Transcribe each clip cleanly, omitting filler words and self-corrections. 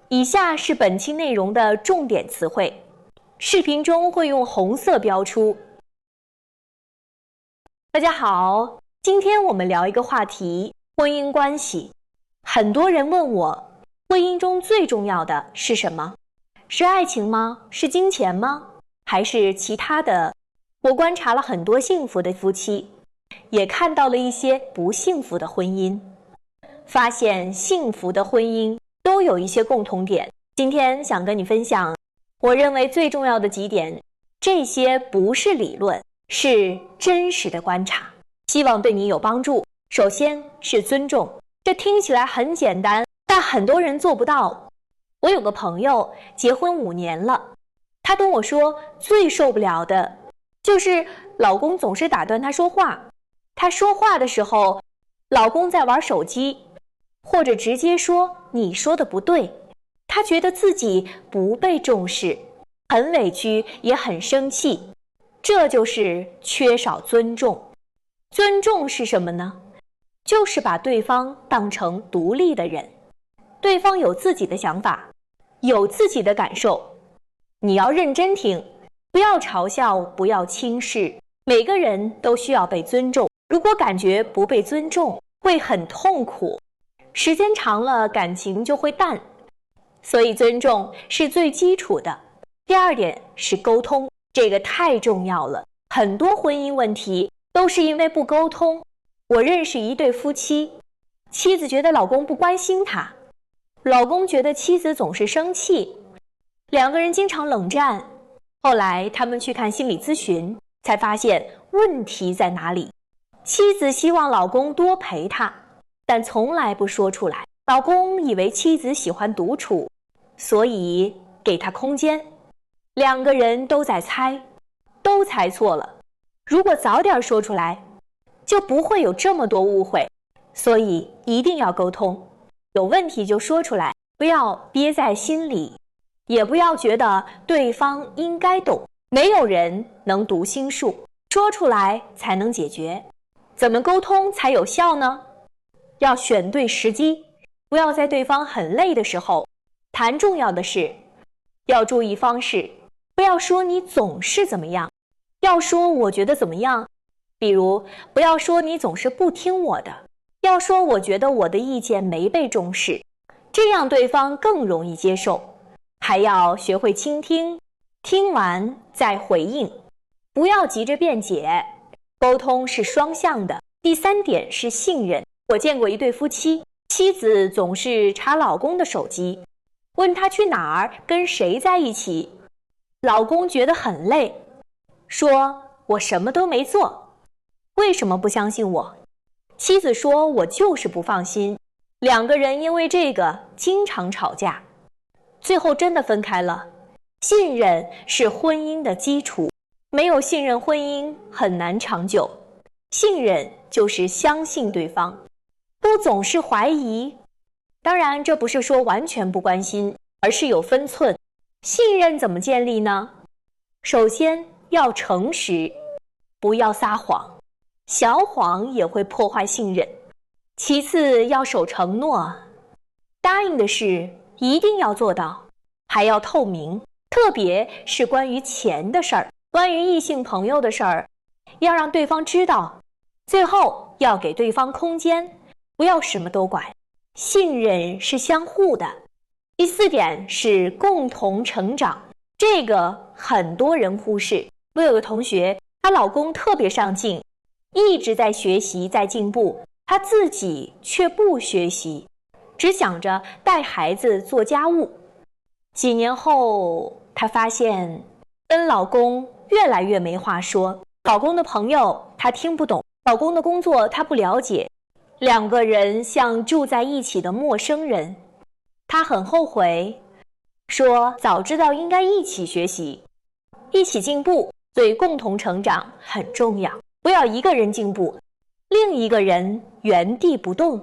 以下是本期内容的重点词汇，视频中会用红色标出。大家好，今天我们聊一个话题，婚姻关系。很多人问我，婚姻中最重要的是什么？是爱情吗？是金钱吗？还是其他的？我观察了很多幸福的夫妻，也看到了一些不幸福的婚姻，发现幸福的婚姻都有一些共同点。今天想跟你分享我认为最重要的几点，这些不是理论，是真实的观察，希望对你有帮助。首先是尊重，这听起来很简单，但很多人做不到。我有个朋友结婚5年了，他跟我说最受不了的就是老公总是打断他说话，他说话的时候老公在玩手机，或者直接说你说的不对，他觉得自己不被重视，很委屈也很生气，这就是缺少尊重。尊重是什么呢？就是把对方当成独立的人，对方有自己的想法，有自己的感受，你要认真听，不要嘲笑，不要轻视。每个人都需要被尊重，如果感觉不被尊重，会很痛苦，时间长了感情就会淡，所以尊重是最基础的。第二点是沟通，这个太重要了，很多婚姻问题都是因为不沟通。我认识一对夫妻，妻子觉得老公不关心她，老公觉得妻子总是生气，两个人经常冷战。后来他们去看心理咨询，才发现问题在哪里。妻子希望老公多陪她，但从来不说出来。老公以为妻子喜欢独处，所以给她空间。两个人都在猜，都猜错了。如果早点说出来，就不会有这么多误会。所以一定要沟通，有问题就说出来，不要憋在心里，也不要觉得对方应该懂。没有人能读心术，说出来才能解决。怎么沟通才有效呢？要选对时机，不要在对方很累的时候谈重要的事。要注意方式，不要说你总是怎么样，要说我觉得怎么样。比如不要说你总是不听我的，要说我觉得我的意见没被重视，这样对方更容易接受。还要学会倾听，听完再回应，不要急着辩解。沟通是双向的。第三点是信任。我见过一对夫妻，妻子总是查老公的手机，问他去哪儿，跟谁在一起。老公觉得很累，说我什么都没做，为什么不相信我？妻子说我就是不放心。两个人因为这个经常吵架，最后真的分开了。信任是婚姻的基础，没有信任婚姻很难长久。信任就是相信对方，不总是怀疑。当然这不是说完全不关心，而是有分寸。信任怎么建立呢？首先要诚实，不要撒谎，小谎也会破坏信任。其次要守承诺，答应的事一定要做到，还要透明，特别是关于钱的事儿，关于异性朋友的事儿，要让对方知道。最后要给对方空间，不要什么都管。信任是相互的。第四点是共同成长，这个很多人忽视。我有个同学，她老公特别上进，一直在学习，在进步，她自己却不学习，只想着带孩子做家务。几年后，她发现跟老公越来越没话说，老公的朋友她听不懂，老公的工作她不了解，两个人像住在一起的陌生人。她很后悔，说早知道应该一起学习，一起进步，所以共同成长很重要。不要一个人进步，另一个人原地不动，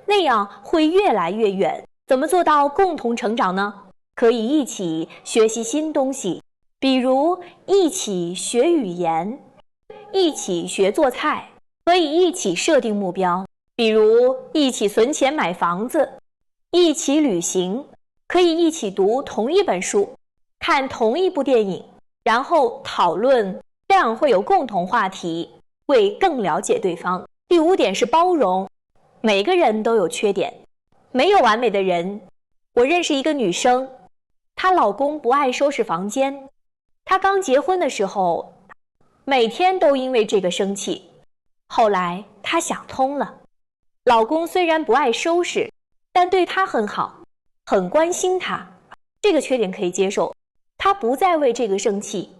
那样会越来越远。怎么做到共同成长呢？可以一起学习新东西，比如一起学语言，一起学做菜，可以一起设定目标，比如一起存钱买房子，一起旅行，可以一起读同一本书，看同一部电影，然后讨论，这样会有共同话题，会更了解对方。第5点是包容，每个人都有缺点，没有完美的人。我认识一个女生，她老公不爱收拾房间，她刚结婚的时候，每天都因为这个生气。后来她想通了，老公虽然不爱收拾，但对她很好，很关心她，这个缺点可以接受，她不再为这个生气，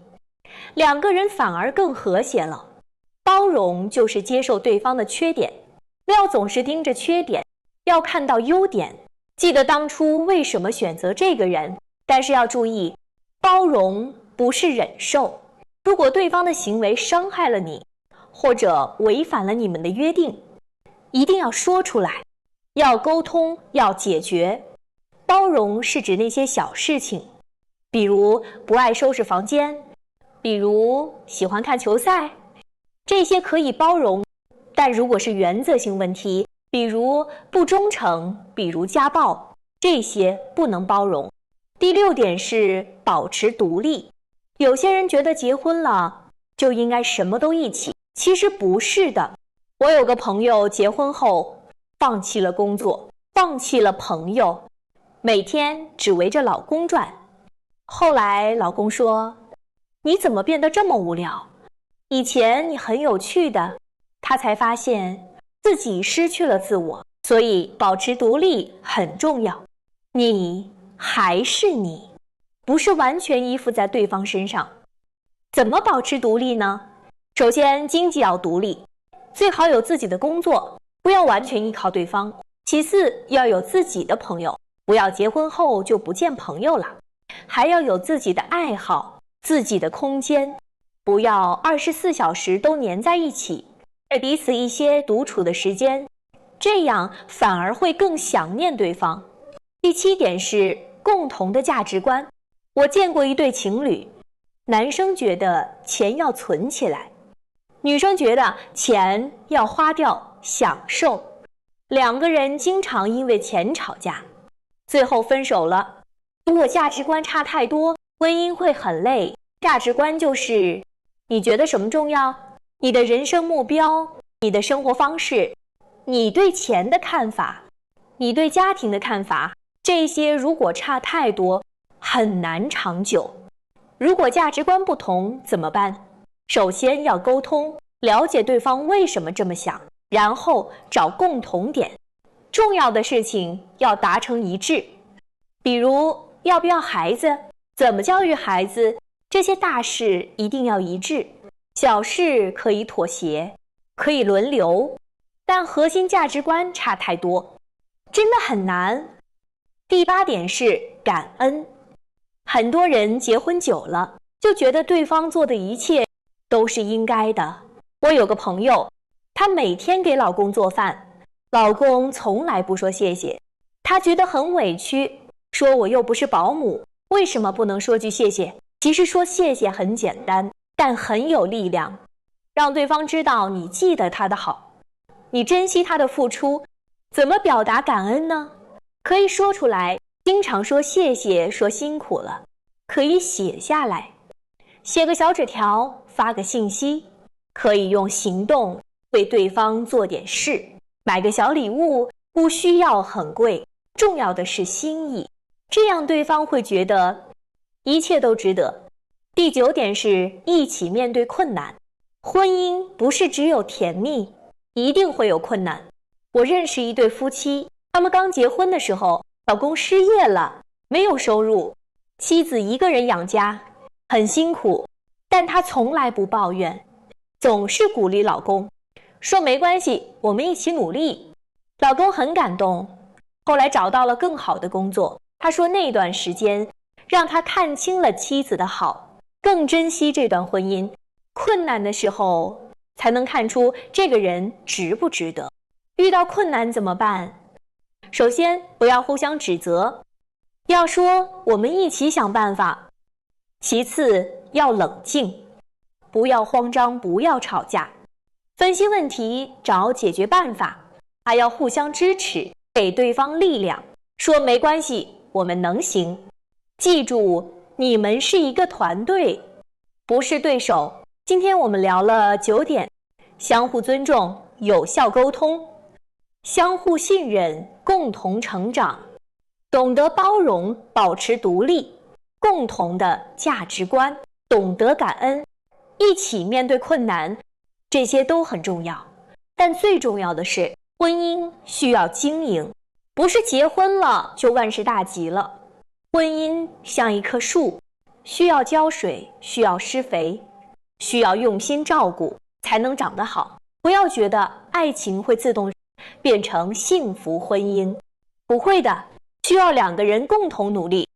两个人反而更和谐了。包容就是接受对方的缺点，不要总是盯着缺点，要看到优点。记得当初为什么选择这个人，但是要注意，包容不是忍受。如果对方的行为伤害了你，或者违反了你们的约定，一定要说出来，要沟通，要解决。包容是指那些小事情，比如不爱收拾房间，比如喜欢看球赛，这些可以包容。但如果是原则性问题，比如不忠诚，比如家暴，这些不能包容。第6点是保持独立。有些人觉得结婚了就应该什么都一起，其实不是的。我有个朋友结婚后放弃了工作，放弃了朋友，每天只围着老公转。后来老公说：“你怎么变得这么无聊？以前你很有趣的。”他才发现自己失去了自我，所以保持独立很重要。你还是你，不是完全依附在对方身上。怎么保持独立呢？首先，经济要独立，最好有自己的工作，不要完全依靠对方。其次，要有自己的朋友，不要结婚后就不见朋友了。还要有自己的爱好，自己的空间，不要24小时都黏在一起，给彼此一些独处的时间，这样反而会更想念对方。第7点是共同的价值观。我见过一对情侣，男生觉得钱要存起来，女生觉得钱要花掉享受，两个人经常因为钱吵架，最后分手了。如果价值观差太多，婚姻会很累。价值观就是你觉得什么重要，你的人生目标，你的生活方式，你对钱的看法，你对家庭的看法，这些如果差太多，很难长久。如果价值观不同怎么办？首先要沟通，了解对方为什么这么想，然后找共同点。重要的事情要达成一致，比如要不要孩子，怎么教育孩子，这些大事一定要一致。小事可以妥协，可以轮流，但核心价值观差太多，真的很难。第8点是感恩。很多人结婚久了，就觉得对方做的一切都是应该的。我有个朋友，她每天给老公做饭，老公从来不说谢谢，她觉得很委屈，说我又不是保姆，为什么不能说句谢谢？其实说谢谢很简单，但很有力量，让对方知道你记得他的好，你珍惜他的付出。怎么表达感恩呢？可以说出来，经常说谢谢，说辛苦了，可以写下来，写个小纸条，发个信息，可以用行动为对方做点事，买个小礼物，不需要很贵，重要的是心意，这样对方会觉得一切都值得。第9点是一起面对困难。婚姻不是只有甜蜜，一定会有困难。我认识一对夫妻，他们刚结婚的时候，老公失业了，没有收入，妻子一个人养家，很辛苦，但她从来不抱怨，总是鼓励老公，说没关系，我们一起努力。老公很感动，后来找到了更好的工作。他说那段时间让他看清了妻子的好，更珍惜这段婚姻。困难的时候才能看出这个人值不值得。遇到困难怎么办？首先不要互相指责，要说我们一起想办法。其次要冷静，不要慌张，不要吵架，分析问题，找解决办法，还要互相支持，给对方力量，说没关系，我们能行。记住，你们是一个团队，不是对手。今天我们聊了9点：相互尊重、有效沟通、相互信任、共同成长、懂得包容、保持独立、共同的价值观、懂得感恩、一起面对困难，这些都很重要。但最重要的是，婚姻需要经营，不是结婚了就万事大吉了。婚姻像一棵树，需要浇水，需要施肥，需要用心照顾，才能长得好。不要觉得爱情会自动变成幸福婚姻，不会的，需要2个人共同努力，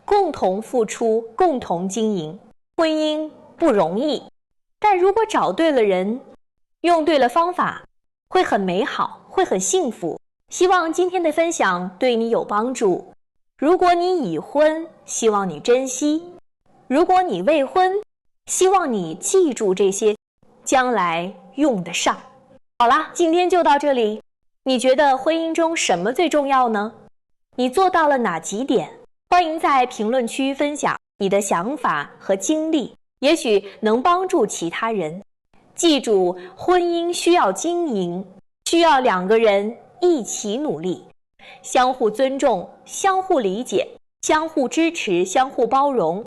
共同付出，共同经营。婚姻不容易，但如果找对了人，用对了方法，会很美好，会很幸福。希望今天的分享对你有帮助。如果你已婚，希望你珍惜；如果你未婚，希望你记住这些，将来用得上。好啦，今天就到这里。你觉得婚姻中什么最重要呢？你做到了哪几点？欢迎在评论区分享你的想法和经历，也许能帮助其他人。记住，婚姻需要经营，需要2个人一起努力，相互尊重，相互理解，相互支持，相互包容，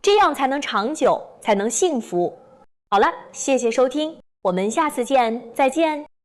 这样才能长久，才能幸福。好了，谢谢收听，我们下次见，再见。